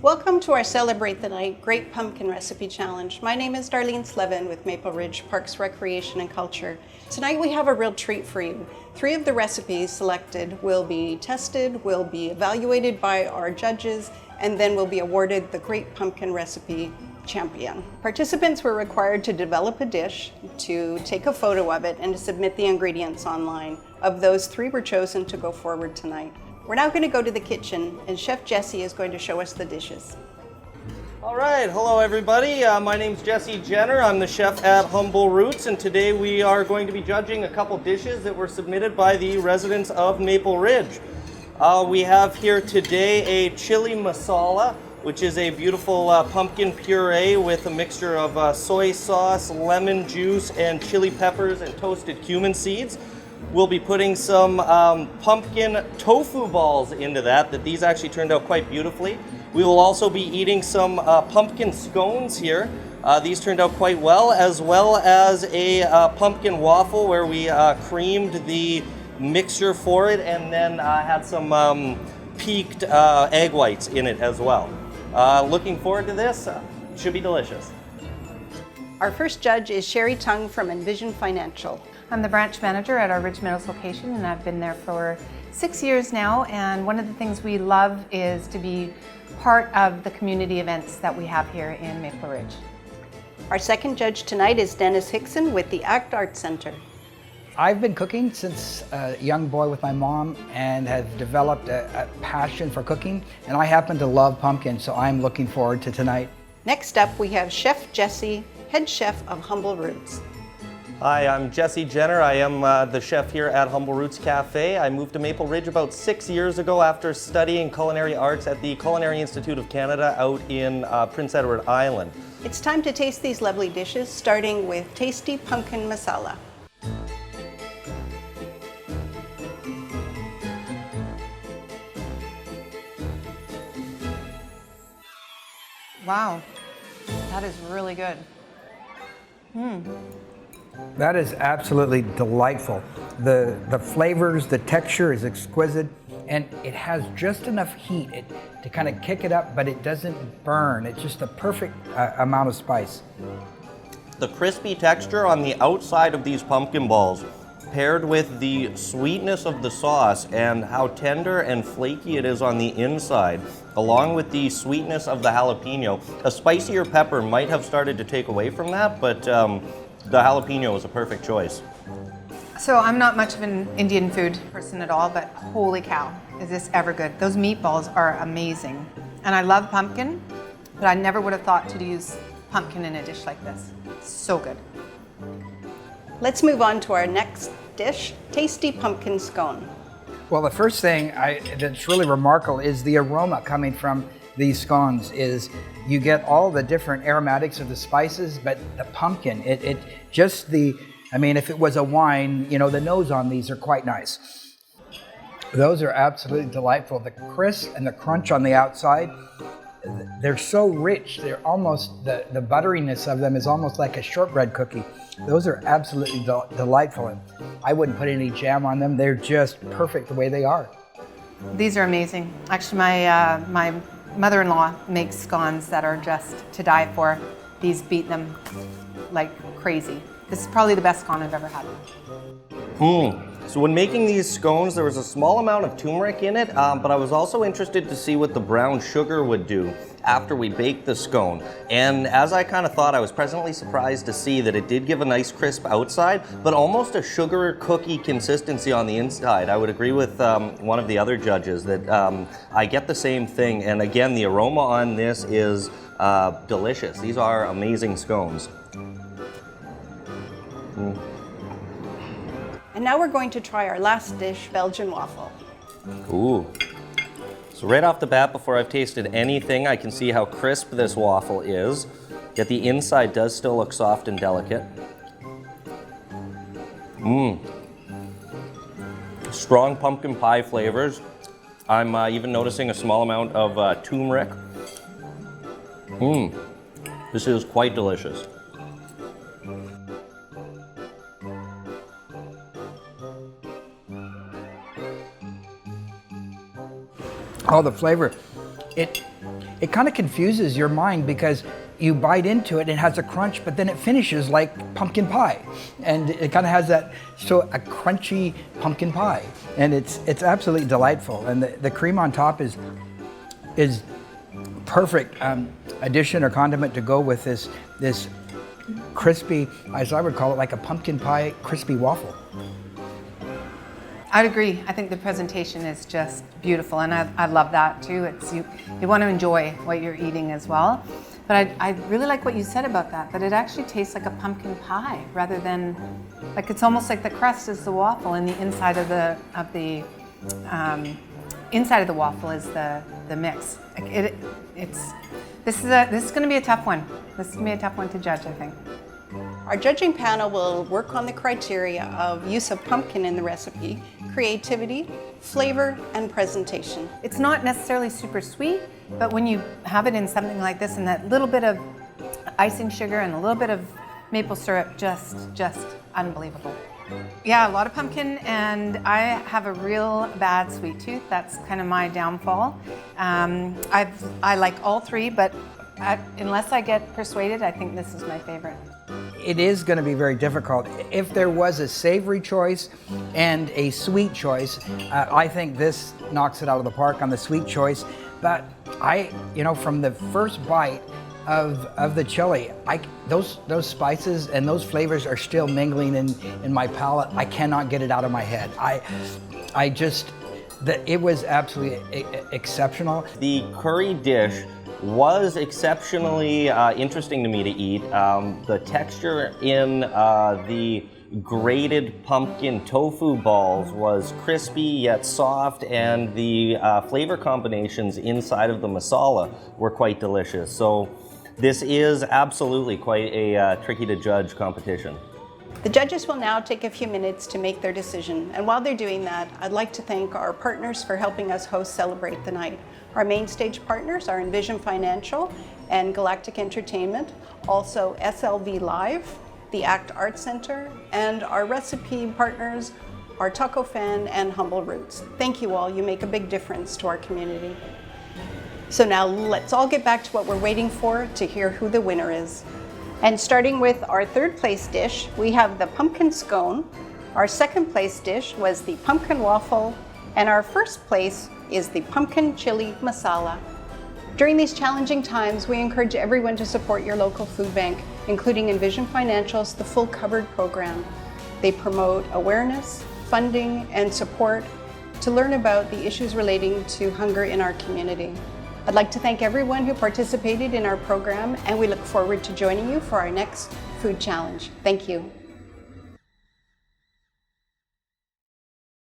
Welcome to our Celebrate the Night Great Pumpkin Recipe Challenge. My name is Darlene Slevin with Maple Ridge Parks, Recreation and Culture. Tonight we have a real treat for you. 3 of the recipes selected will be tested, will be evaluated by our judges, and then will be awarded the Great Pumpkin Recipe Champion. Participants were required to develop a dish, to take a photo of it, and to submit the ingredients online. Of those, 3 were chosen to go forward tonight. We're now going to go to the kitchen, and Chef Jesse is going to show us the dishes. All right, hello everybody. My name's Jesse Jenner. I'm the chef at Humble Roots, and today we are going to be judging a couple dishes that were submitted by the residents of Maple Ridge. We have here today a chili masala, which is a beautiful pumpkin puree with a mixture of soy sauce, lemon juice, and chili peppers and toasted cumin seeds. We'll be putting some pumpkin tofu balls into that these actually turned out quite beautifully. We will also be eating some pumpkin scones here. These turned out quite well as a pumpkin waffle where we creamed the mixture for it and then had some peaked egg whites in it as well. Looking forward to this. Should be delicious. Our first judge is Sherry Tung from Envision Financial. I'm the branch manager at our Ridge Meadows location, and I've been there for 6 years now, and one of the things we love is to be part of the community events that we have here in Maple Ridge. Our second judge tonight is Dennis Hixson with the ACT Art Center. I've been cooking since a young boy with my mom and have developed a passion for cooking, and I happen to love pumpkin, so I'm looking forward to tonight. Next up, we have Chef Jesse, head chef of Humble Roots. Hi, I'm Jesse Jenner. I am the chef here at Humble Roots Cafe. I moved to Maple Ridge about 6 years ago after studying culinary arts at the Culinary Institute of Canada out in Prince Edward Island. It's time to taste these lovely dishes, starting with tasty pumpkin masala. Wow, that is really good. That is absolutely delightful. The flavors, the texture is exquisite, and it has just enough heat to kind of kick it up, but it doesn't burn. It's just the perfect amount of spice. The crispy texture on the outside of these pumpkin balls, paired with the sweetness of the sauce and how tender and flaky it is on the inside, along with the sweetness of the jalapeno. A spicier pepper might have started to take away from that, but the jalapeno was a perfect choice. So I'm not much of an Indian food person at all, but holy cow, is this ever good. Those meatballs are amazing. And I love pumpkin, but I never would have thought to use pumpkin in a dish like this. So good. Let's move on to our next dish, tasty pumpkin scone. Well, the first thing that's really remarkable is the aroma coming from these scones. Is you get all the different aromatics of the spices, but the pumpkin, I mean, if it was a wine, you know, the nose on these are quite nice. Those are absolutely delightful. The crisp and the crunch on the outside, they're so rich. They're almost, the butteriness of them is almost like a shortbread cookie. Those are absolutely delightful. And I wouldn't put any jam on them. They're just perfect the way they are. These are amazing. Actually, my mother-in-law makes scones that are just to die for. These beat them like crazy. This is probably the best scone I've ever had. So when making these scones, there was a small amount of turmeric in it, but I was also interested to see what the brown sugar would do after we baked the scone. And as I kind of thought, I was pleasantly surprised to see that it did give a nice crisp outside, but almost a sugar cookie consistency on the inside. I would agree with one of the other judges that I get the same thing. And again, the aroma on this is delicious. These are amazing scones. And now we're going to try our last dish, Belgian waffle. Ooh. So right off the bat, before I've tasted anything, I can see how crisp this waffle is, yet the inside does still look soft and delicate. Strong pumpkin pie flavors. I'm even noticing a small amount of turmeric. This is quite delicious. Oh, the flavor. It it kind of confuses your mind because you bite into it and it has a crunch, but then it finishes like pumpkin pie. And it kind of has that, so a crunchy pumpkin pie. And it's absolutely delightful. And the cream on top is perfect addition or condiment to go with this crispy, as I would call it, like a pumpkin pie crispy waffle. I'd agree. I think the presentation is just beautiful, and I love that too. It's you want to enjoy what you're eating as well. But I really like what you said about that it actually tastes like a pumpkin pie rather than, like it's almost like the crust is the waffle and the inside of the inside of the waffle is the mix. Like this is going to be a tough one. This is going to be a tough one to judge, I think. Our judging panel will work on the criteria of use of pumpkin in the recipe, creativity, flavor, and presentation. It's not necessarily super sweet, but when you have it in something like this and that little bit of icing sugar and a little bit of maple syrup, just unbelievable. Yeah, a lot of pumpkin, and I have a real bad sweet tooth. That's kind of my downfall. I like all three, but unless I get persuaded, I think this is my favorite. It is going to be very difficult. If there was a savory choice and a sweet choice, I think this knocks it out of the park on the sweet choice. But from the first bite of the chili, those spices and those flavors are still mingling in my palate. I cannot get it out of my head. It was absolutely exceptional. The curry dish was exceptionally interesting to me to eat. The texture in the grated pumpkin tofu balls was crispy yet soft, and the flavor combinations inside of the masala were quite delicious. So this is absolutely quite a tricky to judge competition. The judges will now take a few minutes to make their decision, and while they're doing that, I'd like to thank our partners for helping us host Celebrate the Night. Our main stage partners are Envision Financial and Galactic Entertainment, also SLV Live, the ACT Art Center, and our recipe partners are Taco Fan and Humble Roots. Thank you all, you make a big difference to our community. So now let's all get back to what we're waiting for to hear who the winner is. And starting with our third place dish, we have the pumpkin scone. Our second place dish was the pumpkin waffle, and our first place is the pumpkin chili masala. During these challenging times, we encourage everyone to support your local food bank, including Envision Financial's The Full Covered program. They promote awareness, funding, and support to learn about the issues relating to hunger in our community. I'd like to thank everyone who participated in our program, and we look forward to joining you for our next food challenge. Thank you.